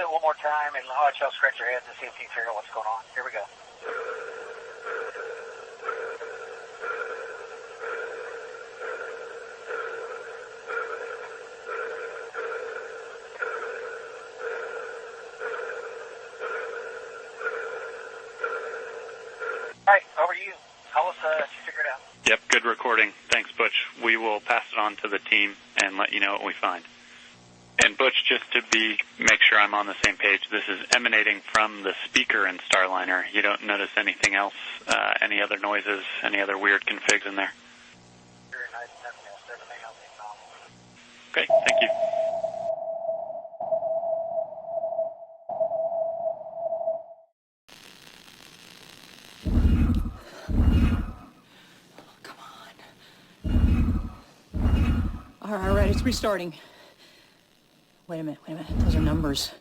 One more time, and I'll let y'all scratch your heads and see if you can figure out what's going on. Here we go. All right, over to you. Tell us if you figure it out. Yep, good recording. Thanks, Butch. We will pass it on to the team and let you know what we find. And Butch, just to make sure I'm on the same page, this is emanating from the speaker in Starliner. You don't notice anything else, any other noises, any other weird configs in there? Nothing else. Everything else is normal. Okay, thank you. All right, it's restarting. Wait a minute. Those are numbers.